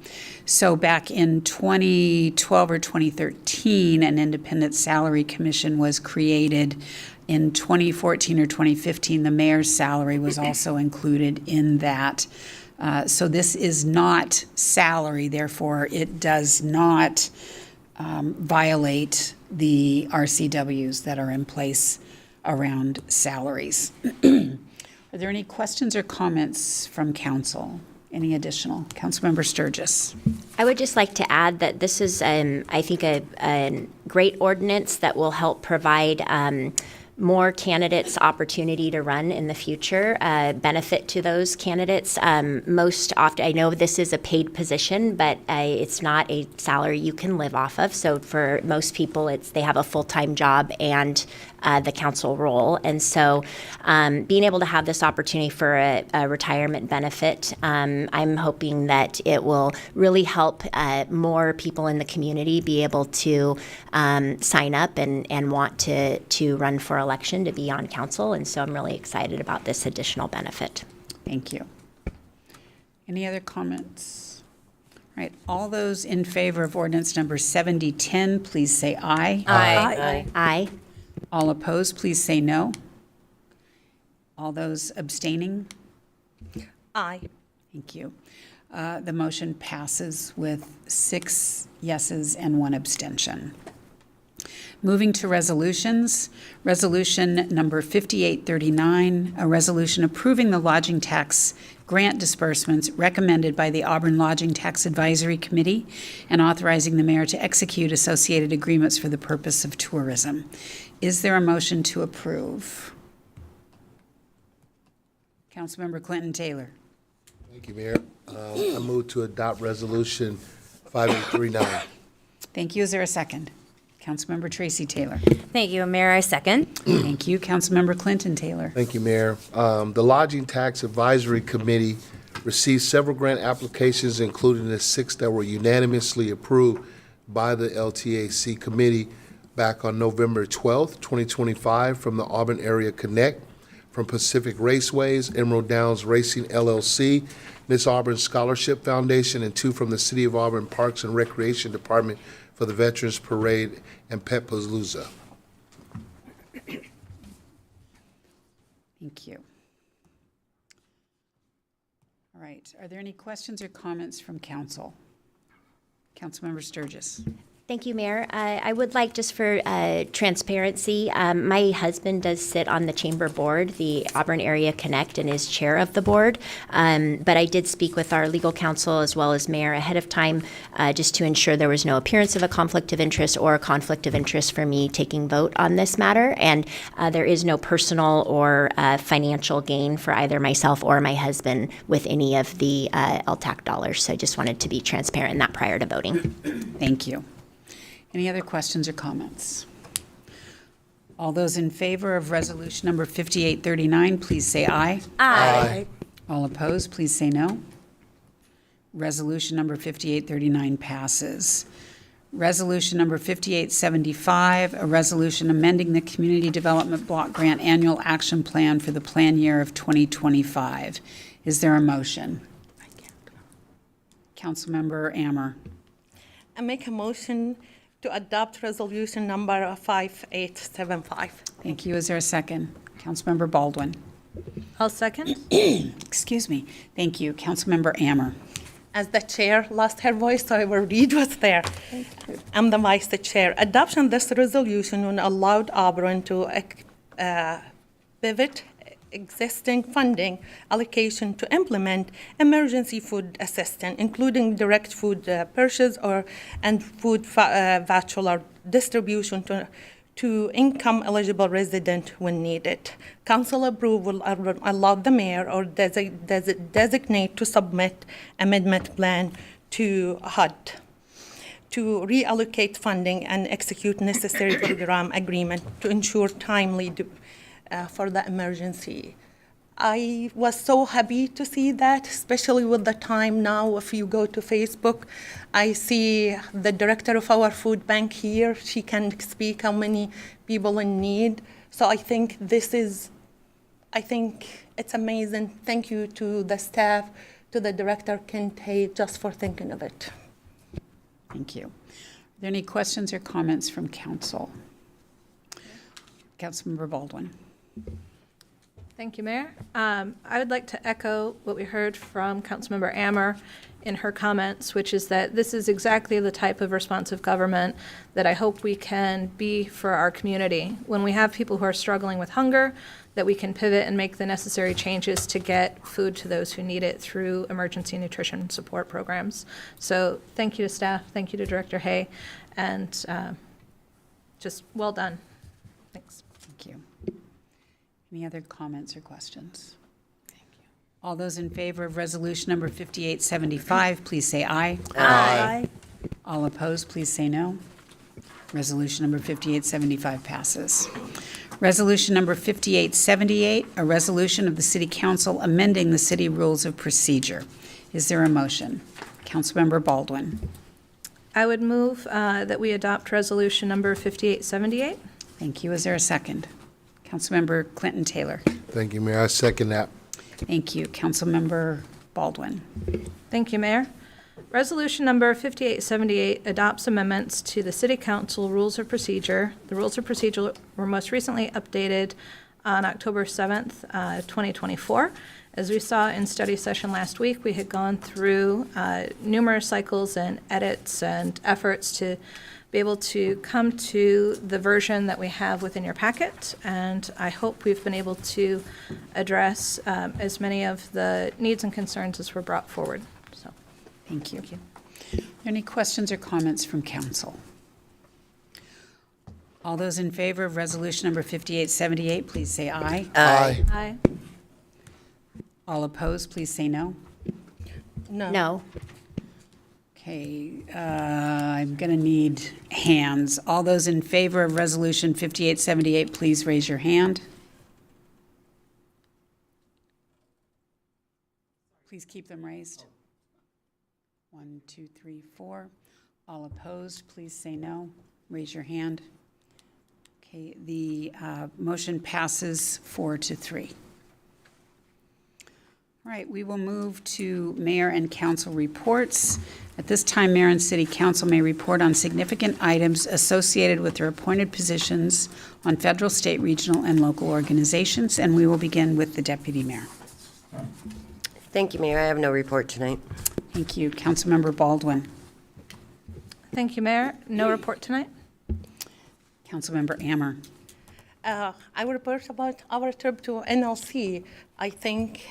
So back in 2012 or 2013, an independent salary commission was created. In 2014 or 2015, the mayor's salary was also included in that. So this is not salary, therefore it does not violate the RCWs that are in place around salaries. Are there any questions or comments from council? Any additional? Councilmember Sturgis. I would just like to add that this is, I think, a great ordinance that will help provide more candidates opportunity to run in the future, benefit to those candidates. Most often, I know this is a paid position, but it's not a salary you can live off of. So for most people, they have a full-time job and the council role. And so being able to have this opportunity for a retirement benefit, I'm hoping that it will really help more people in the community be able to sign up and want to run for election to be on council. And so I'm really excited about this additional benefit. Thank you. Any other comments? All right, all those in favor of ordinance number 7010, please say aye. Aye. Aye. All opposed, please say no. All those abstaining? Aye. Thank you. The motion passes with 6 yeses and 1 abstention. Moving to resolutions, resolution number 5839, a resolution approving the lodging tax grant disbursements recommended by the Auburn Lodging Tax Advisory Committee and authorizing the mayor to execute associated agreements for the purpose of tourism. Is there a motion to approve? Councilmember Clinton Taylor. Thank you, Mayor. I move to adopt Resolution 5839. Thank you. Is there a second? Councilmember Tracy Taylor. Thank you, Mayor. I second. Thank you. Councilmember Clinton Taylor. Thank you, Mayor. The Lodging Tax Advisory Committee received several grant applications, including the 6 that were unanimously approved by the LTAC Committee back on November 12th, 2025, from the Auburn Area Connect, from Pacific Raceways, Emerald Downs Racing LLC, Miss Auburn Scholarship Foundation, and 2 from the City of Auburn Parks and Recreation Department for the Veterans Parade and Pet Palooza. Thank you. All right. Are there any questions or comments from council? Councilmember Sturgis. Thank you, Mayor. I would like, just for transparency, my husband does sit on the chamber board, the Auburn Area Connect, and is chair of the board. But I did speak with our legal counsel as well as mayor ahead of time, just to ensure there was no appearance of a conflict of interest or a conflict of interest for me taking vote on this matter. And there is no personal or financial gain for either myself or my husband with any of the LTAC dollars. So I just wanted to be transparent in that prior to voting. Thank you. Any other questions or comments? All those in favor of resolution number 5839, please say aye. Aye. All opposed, please say no. Resolution number 5839 passes. Resolution number 5875, a resolution amending the Community Development Block Grant Annual Action Plan for the plan year of 2025. Is there a motion? Councilmember Ammer. I make a motion to adopt resolution number 5875. Thank you. Is there a second? Councilmember Baldwin. I'll second. Excuse me. Thank you. Councilmember Ammer. As the chair lost her voice, so I will read what's there. I'm the vice chair. Adoption of this resolution will allow Auburn to pivot existing funding allocation to implement emergency food assistance, including direct food purchase and food voucher distribution to income-eligible resident when needed. Council approval will allow the mayor or designate to submit amendment plan to HUD to reallocate funding and execute necessary program agreement to ensure timely for the emergency. I was so happy to see that, especially with the time now. If you go to Facebook, I see the director of our food bank here. She can speak how many people in need. So I think it's amazing. Thank you to the staff, to the director, Kent Hay, just for thinking of it. Thank you. Are there any questions or comments from council? Councilmember Baldwin. Thank you, Mayor. I would like to echo what we heard from Councilmember Ammer in her comments, which is that this is exactly the type of responsive government that I hope we can be for our community. When we have people who are struggling with hunger, that we can pivot and make the necessary changes to get food to those who need it through emergency nutrition support programs. So thank you to staff, thank you to Director Hay, and just well done. Thanks. Thank you. Any other comments or questions? Thank you. All those in favor of resolution number 5875, please say aye. Aye. All opposed, please say no. Resolution number 5875 passes. Resolution number 5878, a resolution of the City Council amending the city rules of procedure. Is there a motion? Councilmember Baldwin. I would move that we adopt resolution number 5878. Thank you. Is there a second? Councilmember Clinton Taylor. Thank you, Mayor. I second that. Thank you. Councilmember Baldwin. Thank you, Mayor. Resolution number 5878 adopts amendments to the City Council Rules of Procedure. The Rules of Procedure were most recently updated on October 7th, 2024. As we saw in study session last week, we had gone through numerous cycles and edits and efforts to be able to come to the version that we have within your packet, and I hope we've been able to address as many of the needs and concerns as were brought forward. So, Thank you. thank you. Any questions or comments from council? All those in favor of resolution number 5878, please say aye. Aye. Aye. All opposed, please say no. No. Okay, I'm going to need hands. All those in favor of resolution 5878, please raise your hand. Please keep them raised. 1, 2, 3, 4. All opposed, please say no. Raise your hand. Okay, the motion passes 4-3. All right, we will move to mayor and council reports. At this time, mayor and city council may report on significant items associated with their appointed positions on federal, state, regional, and local organizations, and we will begin with the deputy mayor. Thank you, Mayor. I have no report tonight. Thank you. Councilmember Baldwin. Thank you, Mayor. No report tonight. Councilmember Ammer. I will report about our trip to NLC. I think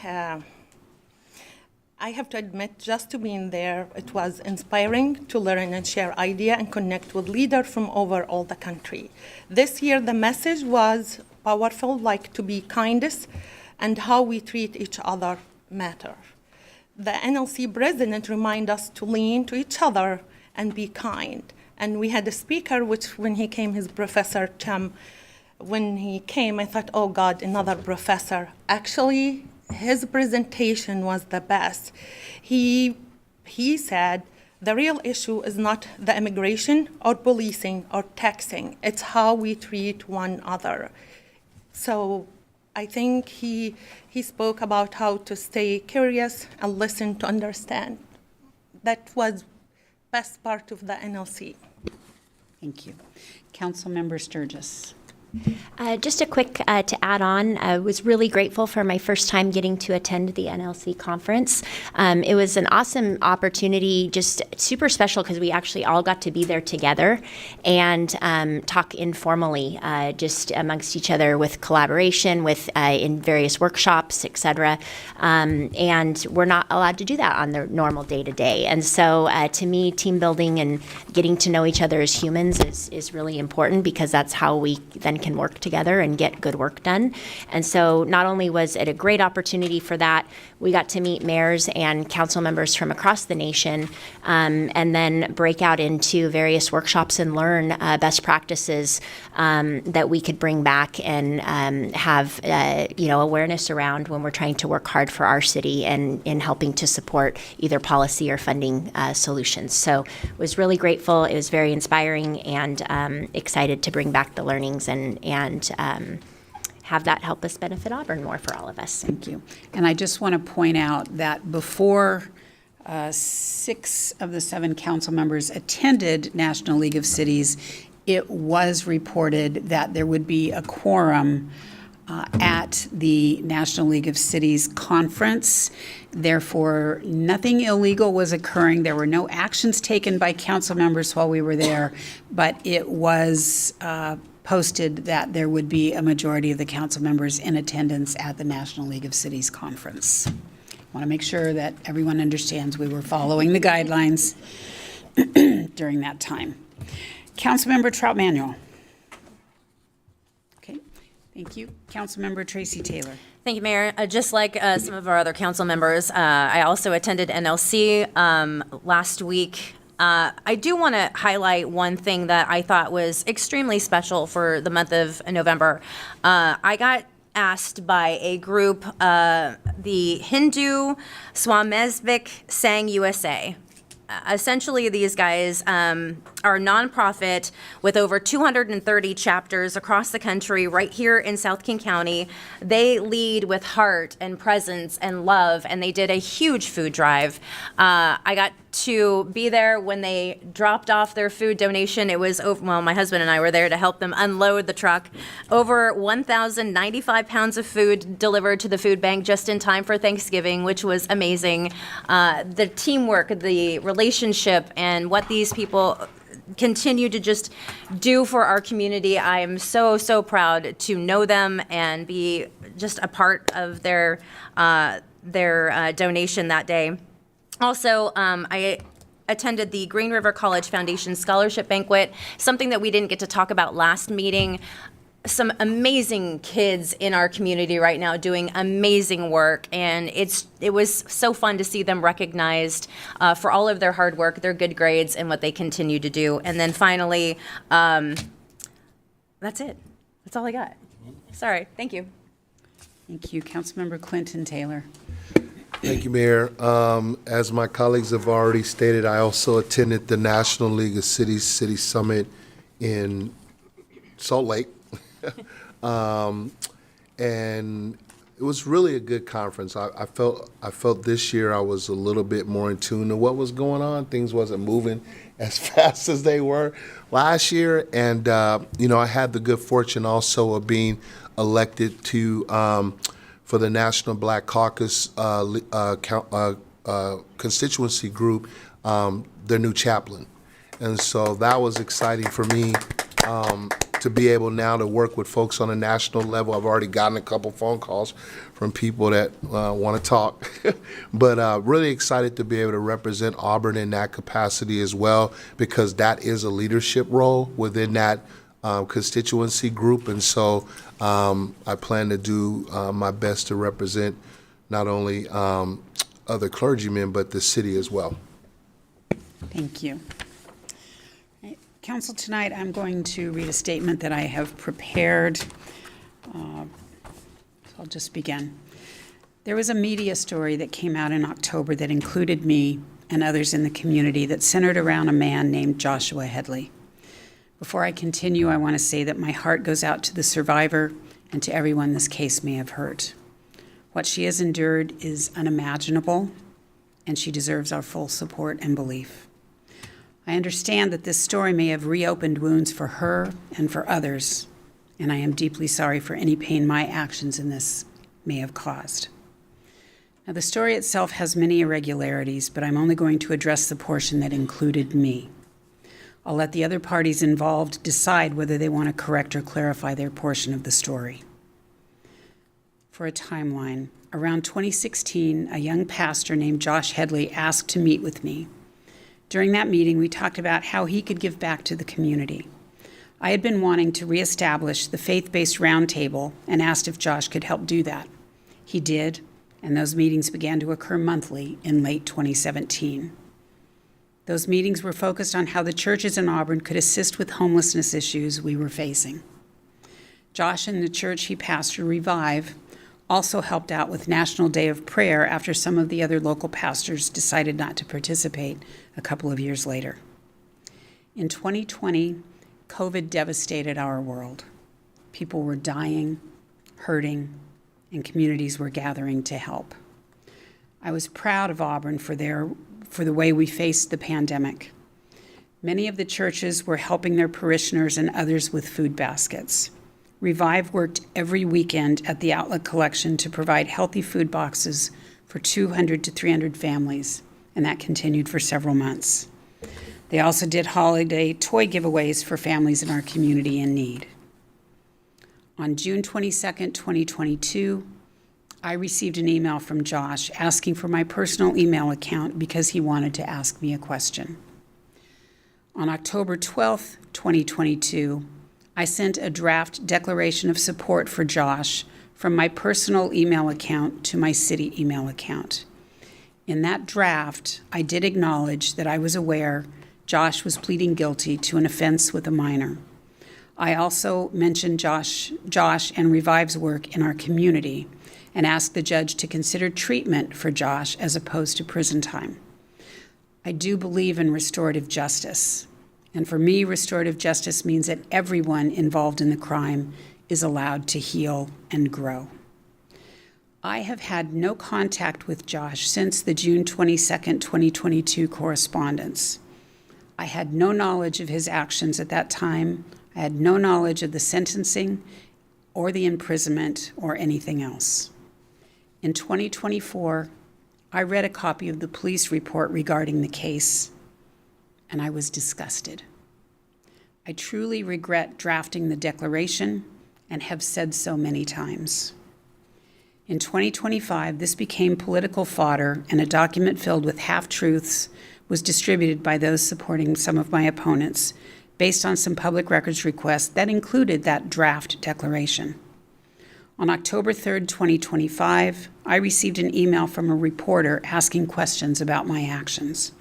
I have to admit, just to being there, it was inspiring to learn and share ideas and connect with leaders from over all the country. This year, the message was powerful, like to be kindest and how we treat each other matter. The NLC president reminded us to lean to each other and be kind. And we had a speaker, which when he came, his Professor Chum. When he came, I thought, oh God, another professor. Actually, his presentation was the best. He said The real issue is not the immigration or policing or taxing. It's how we treat one another. So I think he spoke about how to stay curious and listen to understand. That was best part of the NLC. Thank you. Councilmember Sturgis. Just a quick to add on, I was really grateful for my first time getting to attend the NLC conference. It was an awesome opportunity, just super special because we actually all got to be there together and talk informally, just amongst each other with collaboration, with in various workshops, et cetera. And we're not allowed to do that on the normal day-to-day. And so to me, team building and getting to know each other as humans is really important because that's how we then can work together and get good work done. And so not only was it a great opportunity for that, we got to meet mayors and council members from across the nation, and then break out into various workshops and learn best practices that we could bring back and have awareness around when we're trying to work hard for our city and in helping to support either policy or funding solutions. So was really grateful. It was very inspiring and excited to bring back the learnings and have that help us benefit Auburn more for all of us. Thank you. And I just want to point out that before 6 of the 7 council members attended National League of Cities, it was reported that there would be a quorum at the National League of Cities conference. Therefore, nothing illegal was occurring. There were no actions taken by council members while we were there, but it was posted that there would be a majority of the council members in attendance at the National League of Cities conference. I want to make sure that everyone understands we were following the guidelines during that time. Councilmember Trout Manuel. Okay, thank you. Councilmember Tracy Taylor. Thank you, Mayor. Just like some of our other council members, I also attended NLC last week. I do want to highlight one thing that I thought was extremely special for the month of November. I got asked by a group, the Hindu Swamesvik Sang USA. Essentially, these guys are a nonprofit with over 230 chapters across the country, right here in South King County. They lead with heart and presence and love, and they did a huge food drive. I got to be there when they dropped off their food donation. It was over, well, my husband and I were there to help them unload the truck. Over 1,095 pounds of food delivered to the food bank just in time for Thanksgiving, which was amazing. The teamwork, the relationship, and what these people continue to just do for our community. I am so, so proud to know them and be just a part of their donation that day. Also, I attended the Green River College Foundation Scholarship Banquet, something that we didn't get to talk about last meeting. Some amazing kids in our community right now doing amazing work, and it was so fun to see them recognized for all of their hard work, their good grades, and what they continue to do. And then finally, that's it. That's all I got. Sorry. Thank you. Thank you. Councilmember Clinton Taylor. Thank you, Mayor. As my colleagues have already stated, I also attended the National League of Cities City Summit in Salt Lake. And it was really a good conference. I felt this year I was a little bit more in tune to what was going on. Things wasn't moving as fast as they were last year. And, I had the good fortune also of being elected to for the National Black Caucus constituency group, their new chaplain. And so that was exciting for me to be able now to work with folks on a national level. I've already gotten a couple phone calls from people that want to talk. But really excited to be able to represent Auburn in that capacity as well, because that is a leadership role within that constituency group. And so I plan to do my best to represent not only other clergymen, but the city as well. Thank you. Council, tonight I'm going to read a statement that I have prepared. So I'll just begin. There was a media story that came out in October that included me and others in the community that centered around a man named Joshua Headley. Before I continue, I want to say that my heart goes out to the survivor and to everyone this case may have hurt. What she has endured is unimaginable, and she deserves our full support and belief. I understand that this story may have reopened wounds for her and for others, and I am deeply sorry for any pain my actions in this may have caused. Now, the story itself has many irregularities, but I'm only going to address the portion that included me. I'll let the other parties involved decide whether they want to correct or clarify their portion of the story. For a timeline, around 2016, a young pastor named Josh Headley asked to meet with me. During that meeting, we talked about how he could give back to the community. I had been wanting to reestablish the faith-based roundtable and asked if Josh could help do that. He did, and those meetings began to occur monthly in late 2017. Those meetings were focused on how the churches in Auburn could assist with homelessness issues we were facing. Josh and the church he pastored, Revive, also helped out with National Day of Prayer after some of the other local pastors decided not to participate a couple of years later. In 2020, COVID devastated our world. People were dying, hurting, and communities were gathering to help. I was proud of Auburn for the way we faced the pandemic. Many of the churches were helping their parishioners and others with food baskets. Revive worked every weekend at the outlet collection to provide healthy food boxes for 200 to 300 families, and that continued for several months. They also did holiday toy giveaways for families in our community in need. On June 22nd, 2022, I received an email from Josh asking for my personal email account because he wanted to ask me a question. On October 12th, 2022, I sent a draft declaration of support for Josh from my personal email account to my city email account. In that draft, I did acknowledge that I was aware Josh was pleading guilty to an offense with a minor. I also mentioned Josh and Revive's work in our community and asked the judge to consider treatment for Josh as opposed to prison time. I do believe in restorative justice. And for me, restorative justice means that everyone involved in the crime is allowed to heal and grow. I have had no contact with Josh since the June 22nd, 2022 correspondence. I had no knowledge of his actions at that time. I had no knowledge of the sentencing or the imprisonment or anything else. In 2024, I read a copy of the police report regarding the case, and I was disgusted. I truly regret drafting the declaration and have said so many times. In 2025, this became political fodder, and a document filled with half-truths was distributed by those supporting some of my opponents based on some public records requests that included that draft declaration. On October 3rd, 2025, I received an email from a reporter asking questions about my actions.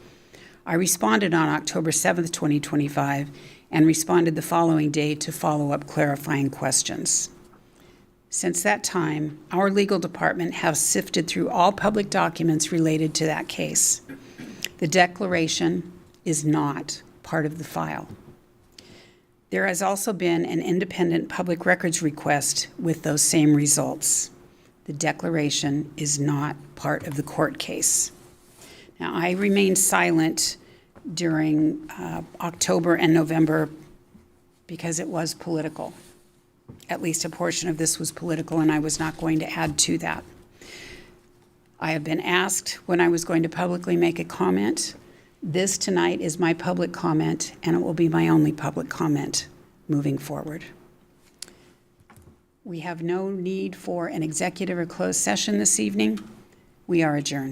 I responded on October 7th, 2025, and responded the following day to follow up clarifying questions. Since that time, our legal department has sifted through all public documents related to that case. The declaration is not part of the file. There has also been an independent public records request with those same results. The declaration is not part of the court case. Now, I remained silent during October and November because it was political. At least a portion of this was political, and I was not going to add to that. I have been asked when I was going to publicly make a comment. This tonight is my public comment, and it will be my only public comment moving forward. We have no need for an executive or closed session this evening. We are adjourned.